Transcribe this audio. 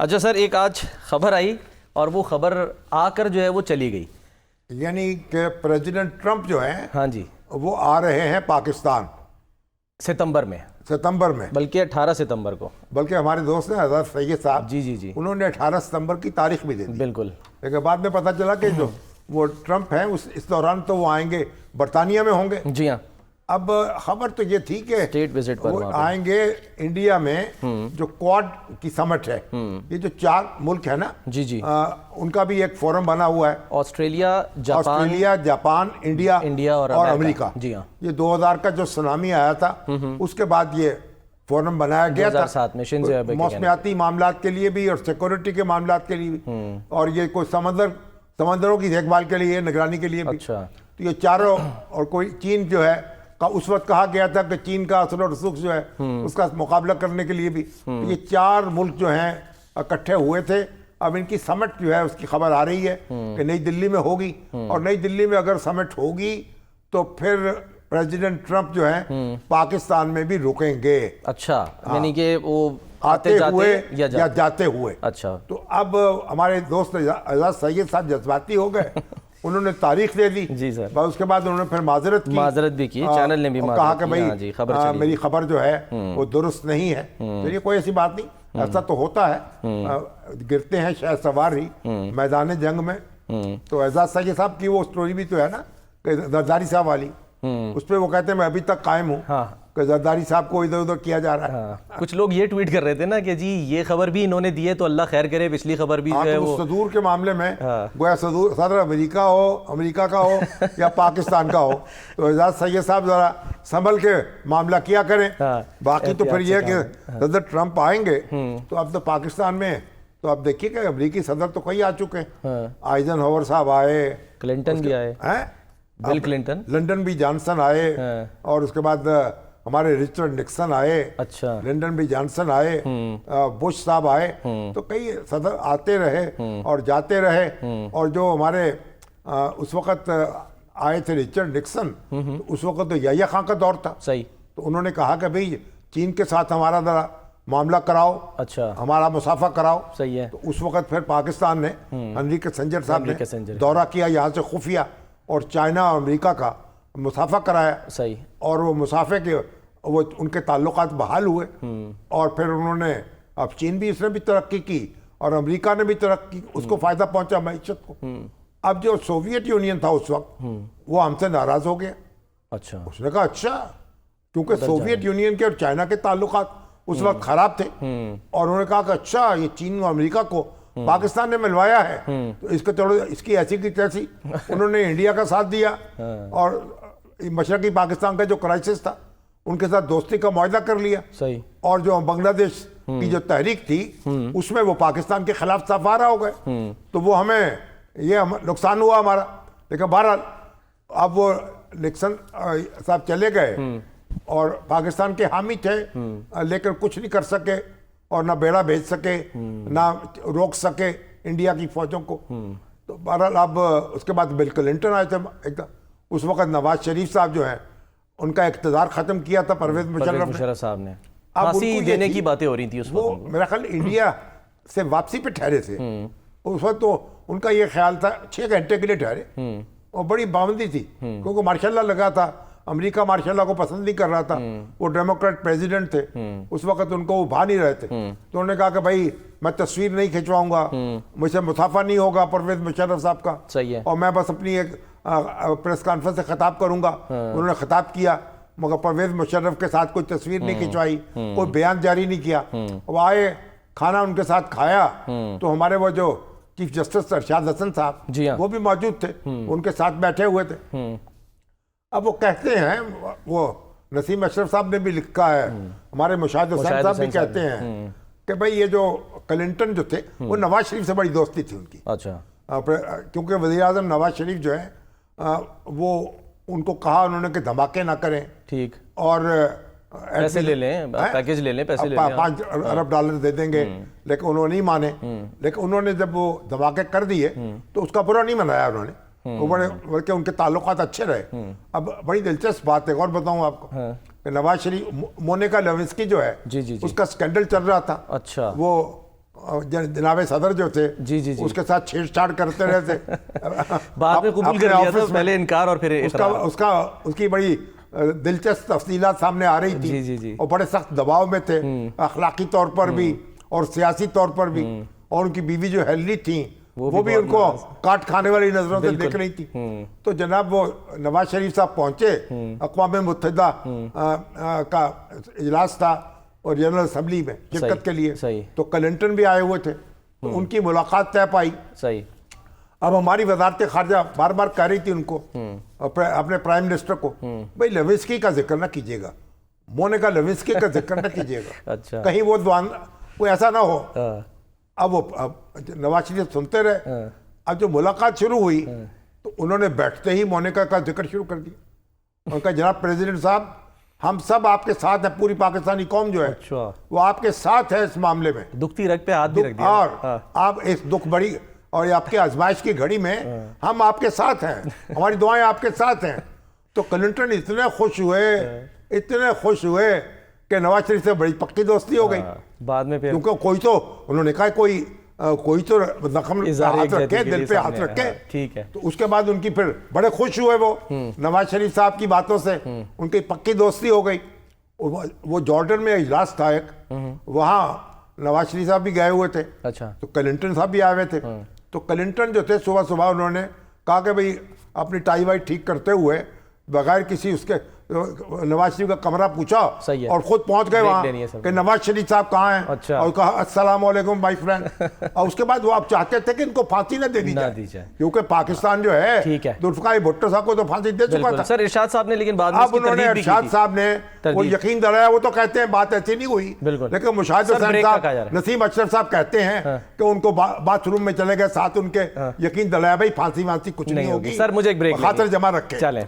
अच्छा सर, एक आज खबर आई और वो खबर आकर जो है वो चली गई, यानी कि प्रेसिडेंट ट्रंप जो है हाँ जी, वो आ रहे हैं पाकिस्तान सितंबर में, बल्कि 18 सितंबर को। बल्कि हमारे दोस्त हैं हज़रत सैयद साहब, जी जी जी, उन्होंने 18 सितंबर की तारीख भी दे दी। बिल्कुल। लेकिन बाद में पता चला कि जो वो ट्रंप हैं इस दौरान तो वो आएंगे, बरतानिया में होंगे। जी हाँ, अब खबर तो ये थी कि स्टेट विजिट पर वो वहाँ पे। आएंगे इंडिया में, जो क्वाड की समिट है, ये जो 4 मुल्क है ना, जी जी, उनका भी एक फोरम बना हुआ है। ऑस्ट्रेलिया, जापान, इंडिया और अमेरिका। जी हाँ, ये 2000 का जो सुनामी आया था उसके बाद ये फोरम बनाया गया था 2007 में शिंजो एबे के मौसमियाती मामलात के लिए भी और सिक्योरिटी के मामलात के लिए भी, और ये कोई समंदरों की देखभाल के लिए, निगरानी के लिए भी। अच्छा, तो ये चारों, और कोई चीन जो है का उस वक्त कहा गया था कि चीन का असर और रसूख जो है उसका मुकाबला करने के लिए भी। तो ये 4 मुल्क जो हैं इकट्ठे हुए थे। अब इनकी समिट जो है उसकी खबर आ रही है कि नई दिल्ली में होगी, और नई दिल्ली में अगर समिट होगी तो फिर प्रेसिडेंट ट्रंप जो है पाकिस्तान में भी रुकेंगे। अच्छा, यानी कि वो आते हुए या जाते जाते हुए। अच्छा, तो अब हमारे दोस्त आजाद सैयद साहब जज्बाती हो गए, उन्होंने तारीख दे दी। जी सर, बस उसके बाद उन्होंने फिर माजरत भी की, चैनल ने भी कहा कि भाई जी, खबर मेरी खबर जो है वो दुरुस्त नहीं है। चलिए, कोई ऐसी बात नहीं, ऐसा तो होता है, गिरते हैं शायद सवार ही मैदान जंग में। तो एजाज सैयद साहब की वो स्टोरी भी तो है ना, जरदारी साहब वाली, उस पर वो कहते हैं मैं अभी तक कायम हूँ कि जरदारी साहब को इधर उधर किया जा रहा है। हाँ। कुछ लोग ये ट्वीट कर रहे थे ना कि जी ये खबर भी इन्होंने दी है तो अल्लाह खैर करे, पिछली खबर भी जो है तो वो सदूर के मामले में गोया सदर अमेरिका का हो या पाकिस्तान का हो, तो एजाज सैयद साहब जरा संभल के मामला किया करें। बाकी तो फिर यह कि सदर ट्रंप आएंगे तो अब तो पाकिस्तान में, तो अब देखिए कि अमेरिकी सदर तो कई आ चुके हैं। आइजनहोवर साहब आए, क्लिंटन भी आए, बिल क्लिंटन, लंदन भी जॉनसन आए, और उसके बाद हमारे रिचर्ड निक्सन आए। अच्छा, लंदन भी जॉनसन आए, बुश साहब आए। तो कई सदर आते रहे और जाते रहे। और जो हमारे उस वक्त आए थे रिचर्ड निक्सन, तो उस वक्त तो याह्या खां का दौर था। सही। तो उन्होंने कहा कि भाई चीन के साथ हमारा जरा मामला कराओ, अच्छा, हमारा मुसाफा कराओ। सही है। तो उस वक्त फिर पाकिस्तान ने हेनरी किसिंजर साहब ने दौरा किया यहाँ से खुफिया, और चाइना और अमेरिका का मुसाफा कराया। सही। और वो मुसाफे के वो उनके ताल्लुकात बहाल हुए, और फिर उन्होंने, अब चीन भी, इसने भी तरक्की की और अमेरिका ने भी तरक्की, उसको फायदा पहुंचा मईशत को। अब जो सोवियत यूनियन था उस वक्त, वो हमसे नाराज हो गया। अच्छा, उसने कहा अच्छा, क्योंकि सोवियत यूनियन के और चाइना के ताल्लुकात उस वक्त खराब थे, और उन्होंने कहा कि अच्छा ये चीन और अमेरिका को पाकिस्तान ने मिलवाया है, तो इसको चलो, इसकी ऐसी की तैसी। उन्होंने इंडिया का साथ दिया, और मशरकी पाकिस्तान का जो क्राइसिस था उनके साथ दोस्ती का मुआहदा कर लिया। सही। और जो बांग्लादेश की जो तहरीक थी उसमें वो पाकिस्तान के खिलाफ सफारा हो गए। तो वो हमें ये नुकसान हुआ हमारा। लेकिन बहरहाल अब वो निक्सन साहब चले गए और पाकिस्तान के हामी थे, लेकिन कुछ नहीं कर सके, और ना बेड़ा भेज सके, ना रोक सके इंडिया की फौजों को। तो बहरहाल अब उसके बाद बिल क्लिंटन आए थे एकदम। उस वक्त नवाज शरीफ साहब जो हैं उनका इक़्तिदार ख़त्म किया था परवेज मुशर्रफ साहब ने। अब फांसी देने की बातें हो रही थी उस वो वक्त। मेरा ख्याल इंडिया से वापसी पे ठहरे थे उस वक्त। तो उनका ये ख्याल था 6 घंटे के लिए ठहरे, और बड़ी पाबंदी थी क्योंकि मार्शल लॉ लगा था। अमेरिका मार्शल लॉ को पसंद नहीं कर रहा था, वो डेमोक्रेट प्रेसिडेंट थे उस वक्त, उनको वो भा नहीं रहे थे। तो उन्होंने कहा कि भाई मैं तस्वीर नहीं खिंचवाऊंगा, मुझसे मुसाफा नहीं होगा परवेज मुशर्रफ साहब का। सही है। और मैं बस अपनी एक प्रेस कॉन्फ्रेंस से खिताब करूंगा। उन्होंने खिताब किया, मगर परवेज मुशर्रफ के साथ कोई तस्वीर नहीं खिंचवाई, कोई बयान जारी नहीं किया। वो आए, खाना उनके साथ खाया, तो हमारे वो जो चीफ जस्टिस अरशाद हसन साहब, वो भी मौजूद थे, उनके साथ बैठे हुए थे। अब वो कहते हैं, वो नसीम अशरफ साहब ने भी लिखा है, हमारे मुशाहिद हुसैन साहब भी कहते हैं कि भाई ये जो क्लिंटन जो थे वो नवाज शरीफ से बड़ी दोस्ती थी उनकी। अच्छा, क्योंकि वज़ीर आज़म नवाज शरीफ जो है वो उनको कहा उन्होंने कि धमाके ना करें, ठीक, और पैसे ले लें, पैकेज ले लें, पैसे ले लें, 5 अरब डॉलर दे देंगे। लेकिन उन्होंने नहीं माने। लेकिन उन्होंने जब वो धमाके कर दिए तो उसका बुरा नहीं मनाया उन्होंने, वो बल्कि उनके ताल्लुकात अच्छे रहे। अब बड़ी दिलचस्प बात है, और बताऊं आपको कि नवाज शरीफ, मोनिका लेविंस्की जो है, जी जी जी, उसका स्कैंडल चल रहा था। अच्छा, वो जनाब सदर जो थे जी, जी, जी। उसके साथ छेड़छाड़ करते रहते। बाद में कबूल कर लिया था, पहले इनकार और फिर उसकी बड़ी दिलचस्प तफसीलात सामने आ रही थी। जी, जी, जी। और बड़े सख्त दबाव में थे, अखलाकी तौर पर भी और सियासी तौर पर भी। और उनकी बीवी जो हेनरी थी वो भी उनको काट खाने वाली नजरों से देख रही थी। तो जनाब वो नवाज शरीफ साहब पहुंचे, अक़वाम मुत्तहिदा का इजलास था और जनरल असम्बली में शिरकत के लिए। सही। तो क्लिंटन भी आए हुए थे, तो उनकी मुलाकात तय पाई। सही। अब हमारी वजारत खारजा बार बार कह रही थी उनको, अपने प्राइम मिनिस्टर को, भाई लेविस्की का जिक्र ना कीजिएगा, मोनिका लेविस्की का जिक्र ना कीजिएगा। अच्छा। कहीं वो कोई ऐसा ना हो। अब नवाज शरीफ सुनते रहे। अब जो मुलाकात शुरू हुई तो उन्होंने बैठते ही मोनिका का जिक्र शुरू कर दिया। उनका जनाब प्रेसिडेंट साहब, हम सब आपके साथ हैं, पूरी पाकिस्तानी कौम जो है वो आपके साथ है इस मामले में। दुखती रग पे हाथ भी रख दिया। और आप इस दुख बड़ी और आपके आजमाइश की घड़ी में हम आपके साथ हैं, हमारी दुआएं आपके साथ हैं। तो क्लिंटन इतने खुश हुए कि नवाज शरीफ से बड़ी पक्की दोस्ती हो गई। बाद में फिर क्योंकि कोई तो उन्होंने कहा कोई तो जख्म हाथ रखे, दिल पे हाथ रखे। ठीक है। तो उसके बाद उनकी फिर बड़े खुश हुए वो नवाज शरीफ साहब की बातों से, उनकी पक्की दोस्ती हो गई। वो जॉर्डन में इजलास था एक, वहाँ नवाज शरीफ साहब भी गए हुए थे। अच्छा। तो क्लिंटन साहब भी आए हुए थे। तो क्लिंटन जो थे सुबह सुबह उन्होंने कहा कि भाई अपनी टाई वाई ठीक करते हुए बगैर किसी उसके नवाज शरीफ का कमरा पूछा और खुद पहुंच गए वहाँ कि नवाज शरीफ साहब कहाँ हैं। अच्छा। और कहा अस्सलाम वालेकुम माय फ्रेंड। और उसके बाद वो आप चाहते थे कि इनको फांसी न दे दी जाए, क्योंकि पाकिस्तान जो है जुल्फ़िकार भुट्टो साहब को तो फांसी दे चुका था। सर इरशाद साहब ने, लेकिन बाद में अब उन्होंने इरशाद साहब ने वो यकीन दिलाया। वो तो कहते हैं बात ऐसी नहीं हुई, लेकिन मुशाहिद हुसैन साहब, नसीम अशरफ साहब कहते हैं कि उनको बाथरूम में चले गए, साथ उनके यकीन दिलाया भाई फांसी वांसी कुछ नहीं होगी। सर मुझे एक ब्रेक खातिर जमा रखे। चलें।